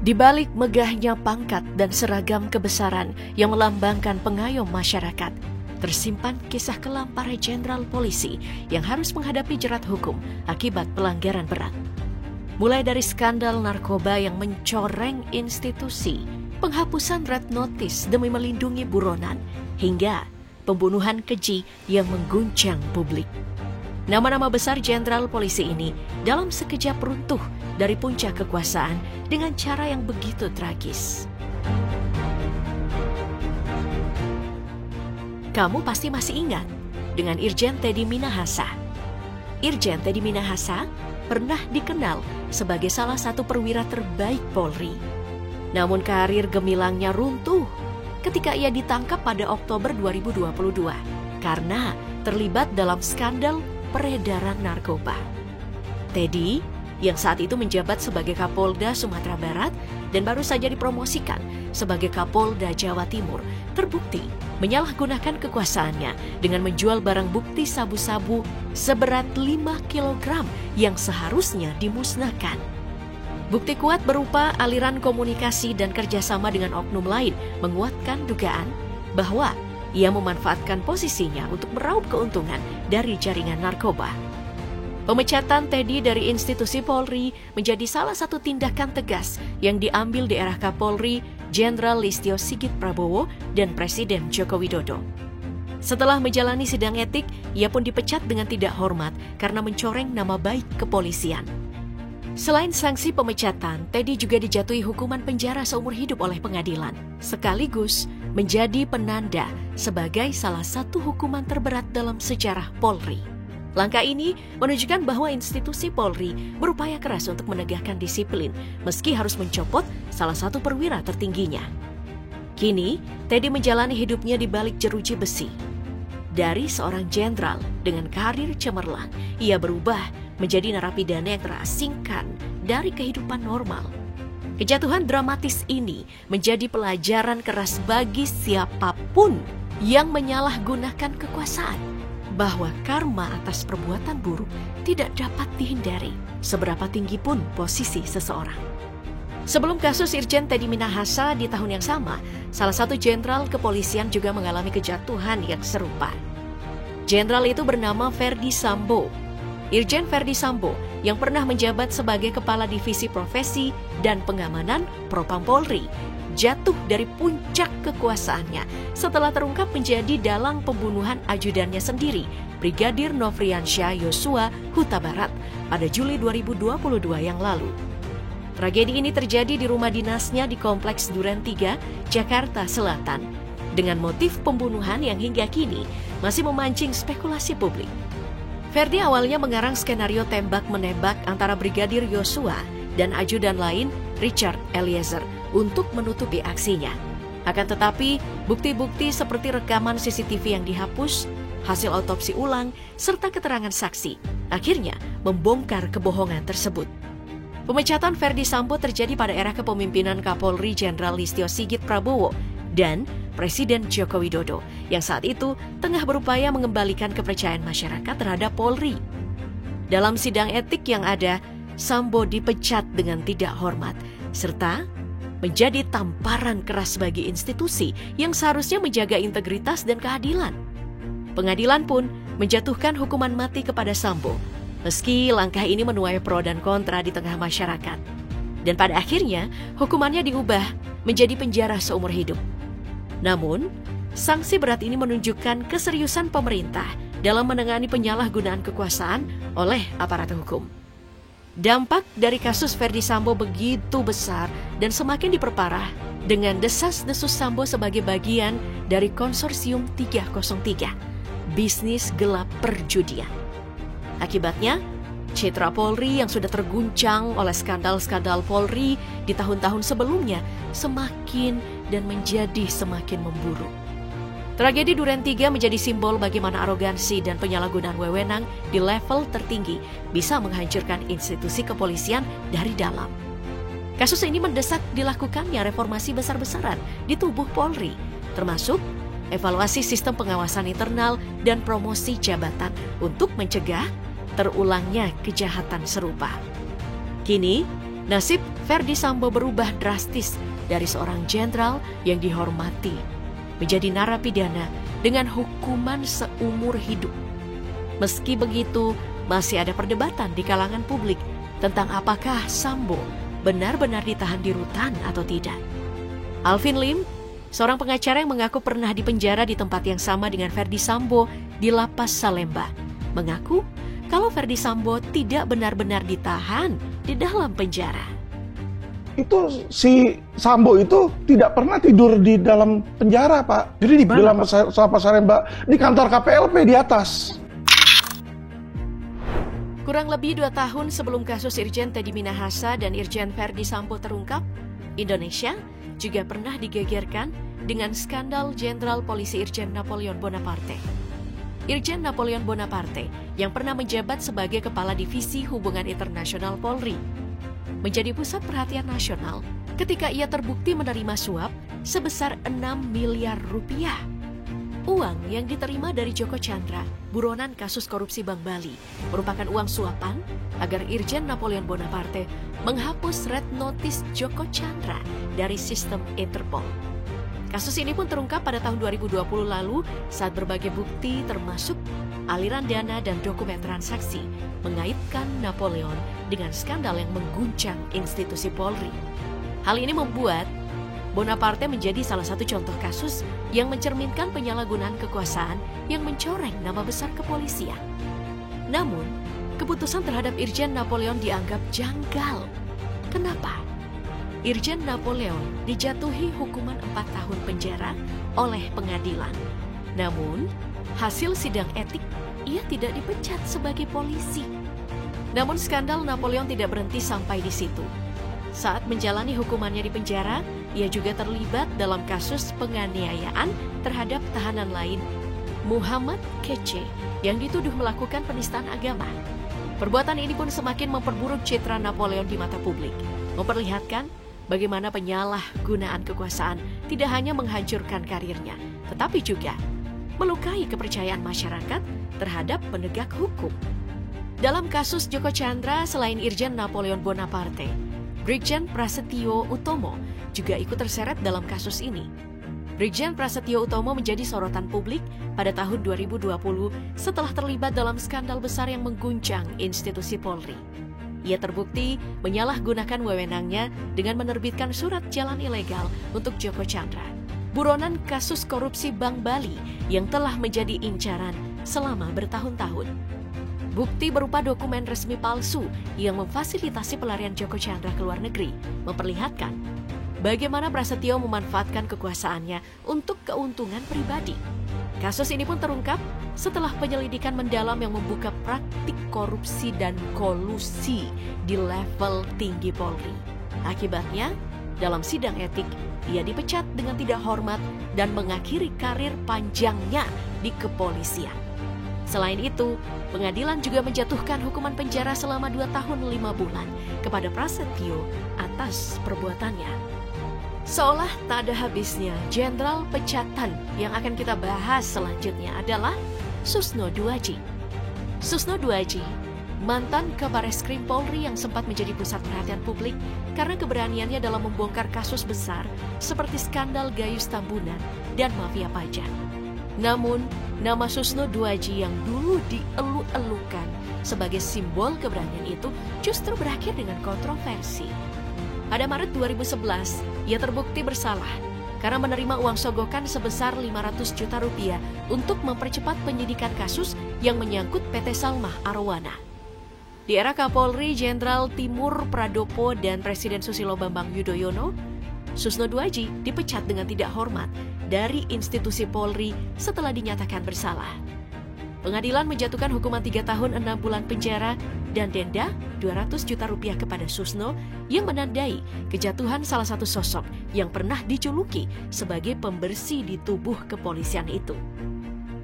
Di balik megahnya pangkat dan seragam kebesaran yang melambangkan pengayom masyarakat, tersimpan kisah kelam para jenderal polisi yang harus menghadapi jerat hukum akibat pelanggaran berat. Mulai dari skandal narkoba yang mencoreng institusi, penghapusan red notice demi melindungi buronan, hingga pembunuhan keji yang mengguncang publik. Nama-nama besar jenderal polisi ini dalam sekejap runtuh dari puncak kekuasaan dengan cara yang begitu tragis. Kamu pasti masih ingat dengan Irjen Teddy Minahasa. Irjen Teddy Minahasa pernah dikenal sebagai salah satu perwira terbaik Polri. Namun karir gemilangnya runtuh ketika ia ditangkap pada Oktober 2022 karena terlibat dalam skandal peredaran narkoba. Teddy yang saat itu menjabat sebagai Kapolda Sumatera Barat dan baru saja dipromosikan sebagai Kapolda Jawa Timur, terbukti menyalahgunakan kekuasaannya dengan menjual barang bukti sabu-sabu seberat 5 kg yang seharusnya dimusnahkan. Bukti kuat berupa aliran komunikasi dan kerjasama dengan oknum lain menguatkan dugaan bahwa ia memanfaatkan posisinya untuk meraup keuntungan dari jaringan narkoba. Pemecatan Teddy dari institusi Polri menjadi salah satu tindakan tegas yang diambil di era Kapolri Jenderal Listio Sigit Prabowo dan Presiden Joko Widodo. Setelah menjalani sidang etik, ia pun dipecat dengan tidak hormat karena mencoreng nama baik kepolisian. Selain sanksi pemecatan, Teddy juga dijatuhi hukuman penjara seumur hidup oleh pengadilan, sekaligus menjadi penanda sebagai salah satu hukuman terberat dalam sejarah Polri. Langkah ini menunjukkan bahwa institusi Polri berupaya keras untuk menegakkan disiplin, meski harus mencopot salah satu perwira tertingginya. Kini, Teddy menjalani hidupnya di balik jeruji besi. Dari seorang jenderal dengan karir cemerlang, ia berubah menjadi narapidana yang terasingkan dari kehidupan normal. Kejatuhan dramatis ini menjadi pelajaran keras bagi siapapun yang menyalahgunakan kekuasaan, bahwa karma atas perbuatan buruk tidak dapat dihindari, seberapa tinggi pun posisi seseorang. Sebelum kasus Irjen Teddy Minahasa di tahun yang sama, salah satu jenderal kepolisian juga mengalami kejatuhan yang serupa. Jenderal itu bernama Ferdy Sambo. Irjen Ferdy Sambo yang pernah menjabat sebagai Kepala Divisi Profesi dan Pengamanan Propam Polri jatuh dari puncak kekuasaannya setelah terungkap menjadi dalang pembunuhan ajudannya sendiri, Brigadir Nofriansyah Yosua Huta Barat pada Juli 2022 yang lalu. Tragedi ini terjadi di rumah dinasnya di Kompleks Duren 3, Jakarta Selatan, dengan motif pembunuhan yang hingga kini masih memancing spekulasi publik. Ferdy awalnya mengarang skenario tembak-menembak antara Brigadir Yosua dan ajudan lain Richard Eliezer untuk menutupi aksinya. Akan tetapi, bukti-bukti seperti rekaman CCTV yang dihapus, hasil otopsi ulang, serta keterangan saksi akhirnya membongkar kebohongan tersebut. Pemecatan Ferdy Sambo terjadi pada era kepemimpinan Kapolri Jenderal Listio Sigit Prabowo dan Presiden Joko Widodo yang saat itu tengah berupaya mengembalikan kepercayaan masyarakat terhadap Polri. Dalam sidang etik yang ada, Sambo dipecat dengan tidak hormat, serta menjadi tamparan keras bagi institusi yang seharusnya menjaga integritas dan keadilan. Pengadilan pun menjatuhkan hukuman mati kepada Sambo, meski langkah ini menuai pro dan kontra di tengah masyarakat. Dan pada akhirnya, hukumannya diubah menjadi penjara seumur hidup. Namun, sanksi berat ini menunjukkan keseriusan pemerintah dalam menangani penyalahgunaan kekuasaan oleh aparat hukum. Dampak dari kasus Ferdy Sambo begitu besar dan semakin diperparah dengan desas-desus Sambo sebagai bagian dari Konsorsium 303, bisnis gelap perjudian. Akibatnya, citra Polri yang sudah terguncang oleh skandal-skandal Polri di tahun-tahun sebelumnya semakin dan menjadi semakin memburuk. Tragedi Duren 3 menjadi simbol bagaimana arogansi dan penyalahgunaan wewenang di level tertinggi bisa menghancurkan institusi kepolisian dari dalam. Kasus ini mendesak dilakukannya reformasi besar-besaran di tubuh Polri, termasuk evaluasi sistem pengawasan internal dan promosi jabatan untuk mencegah terulangnya kejahatan serupa. Kini, Nasib Ferdi Sambo berubah drastis dari seorang jenderal yang dihormati menjadi narapidana dengan hukuman seumur hidup. Meski begitu, masih ada perdebatan di kalangan publik tentang apakah Sambo benar-benar ditahan di rutan atau tidak. Alvin Lim, seorang pengacara yang mengaku pernah dipenjara di tempat yang sama dengan Ferdi Sambo di Lapas Salemba, mengaku kalau Ferdi Sambo tidak benar-benar ditahan di dalam penjara. Itu si Sambo itu tidak pernah tidur di dalam penjara, Pak. Jadi di dalam Lapas Salemba, di kantor KPLP di atas. Kurang lebih 2 tahun sebelum kasus Irjen Teddy Minahasa dan Irjen Ferdi Sambo terungkap, Indonesia juga pernah digegerkan dengan skandal Jenderal Polisi Irjen Napoleon Bonaparte. Irjen Napoleon Bonaparte yang pernah menjabat sebagai Kepala Divisi Hubungan Internasional Polri menjadi pusat perhatian nasional ketika ia terbukti menerima suap sebesar 6 miliar rupiah. Uang yang diterima dari Joko Chandra, buronan kasus korupsi Bank Bali, merupakan uang suapan agar Irjen Napoleon Bonaparte menghapus red notice Joko Chandra dari sistem Interpol. Kasus ini pun terungkap pada tahun 2020 lalu saat berbagai bukti termasuk aliran dana dan dokumen transaksi mengaitkan Napoleon dengan skandal yang mengguncang institusi Polri. Hal ini membuat Bonaparte menjadi salah satu contoh kasus yang mencerminkan penyalahgunaan kekuasaan yang mencoreng nama besar kepolisian. Namun, keputusan terhadap Irjen Napoleon dianggap janggal. Kenapa? Irjen Napoleon dijatuhi hukuman 4 tahun penjara oleh pengadilan. Namun, hasil sidang etik, ia tidak dipecat sebagai polisi. Namun skandal Napoleon tidak berhenti sampai di situ. Saat menjalani hukumannya di penjara, ia juga terlibat dalam kasus penganiayaan terhadap tahanan lain, Muhammad Kece, yang dituduh melakukan penistaan agama. Perbuatan ini pun semakin memperburuk citra Napoleon di mata publik, memperlihatkan bagaimana penyalahgunaan kekuasaan tidak hanya menghancurkan karirnya, tetapi juga melukai kepercayaan masyarakat terhadap penegak hukum. Dalam kasus Joko Chandra, selain Irjen Napoleon Bonaparte, Brigjen Prasetyo Utomo juga ikut terseret dalam kasus ini. Brigjen Prasetyo Utomo menjadi sorotan publik pada tahun 2020 setelah terlibat dalam skandal besar yang mengguncang institusi Polri. Ia terbukti menyalahgunakan wewenangnya dengan menerbitkan surat jalan ilegal untuk Joko Chandra, buronan kasus korupsi Bank Bali yang telah menjadi incaran selama bertahun-tahun. Bukti berupa dokumen resmi palsu yang memfasilitasi pelarian Joko Chandra ke luar negeri memperlihatkan bagaimana Prasetyo memanfaatkan kekuasaannya untuk keuntungan pribadi. Kasus ini pun terungkap setelah penyelidikan mendalam yang membuka praktik korupsi dan kolusi di level tinggi Polri. Akibatnya, dalam sidang etik, ia dipecat dengan tidak hormat dan mengakhiri karir panjangnya di kepolisian. Selain itu, pengadilan juga menjatuhkan hukuman penjara selama 2 tahun 5 bulan kepada Prasetyo atas perbuatannya. Seolah tak ada habisnya, jenderal pecatan yang akan kita bahas selanjutnya adalah Susno Duaji. Susno Duaji, mantan Kabareskrim Polri yang sempat menjadi pusat perhatian publik karena keberaniannya dalam membongkar kasus besar seperti skandal Gayus Tambunan dan mafia pajak. Namun, nama Susno Duaji yang dulu dielu-elukan sebagai simbol keberanian itu justru berakhir dengan kontroversi. Pada Maret 2011, ia terbukti bersalah karena menerima uang sogokan sebesar 500 juta rupiah untuk mempercepat penyidikan kasus yang menyangkut PT Salmah Arowana. Di era Kapolri Jenderal Timur Pradopo dan Presiden Susilo Bambang Yudhoyono, Susno Duaji dipecat dengan tidak hormat dari institusi Polri setelah dinyatakan bersalah. Pengadilan menjatuhkan hukuman 3 tahun 6 bulan penjara dan denda 200 juta rupiah kepada Susno yang menandai kejatuhan salah satu sosok yang pernah dijuluki sebagai pembersih di tubuh kepolisian itu.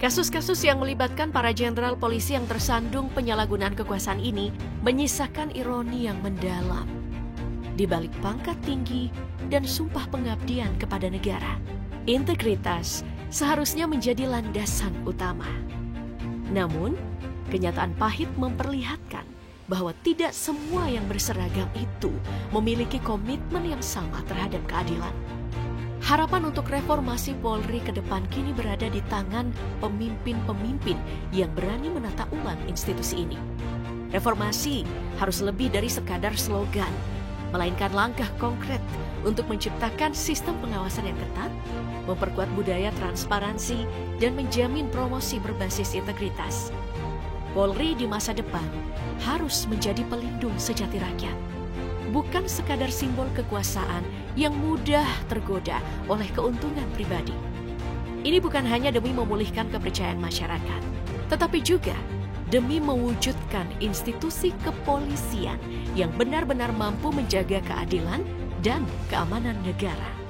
Kasus-kasus yang melibatkan para jenderal polisi yang tersandung penyalahgunaan kekuasaan ini menyisakan ironi yang mendalam. Di balik pangkat tinggi dan sumpah pengabdian kepada negara, integritas seharusnya menjadi landasan utama. Namun, kenyataan pahit memperlihatkan bahwa tidak semua yang berseragam itu memiliki komitmen yang sama terhadap keadilan. Harapan untuk reformasi Polri ke depan kini berada di tangan pemimpin-pemimpin yang berani menata ulang institusi ini. Reformasi harus lebih dari sekadar slogan, melainkan langkah konkret untuk menciptakan sistem pengawasan yang ketat, memperkuat budaya transparansi, dan menjamin promosi berbasis integritas. Polri di masa depan harus menjadi pelindung sejati rakyat, bukan sekadar simbol kekuasaan yang mudah tergoda oleh keuntungan pribadi. Ini bukan hanya demi memulihkan kepercayaan masyarakat, tetapi juga demi mewujudkan institusi kepolisian yang benar-benar mampu menjaga keadilan dan keamanan negara.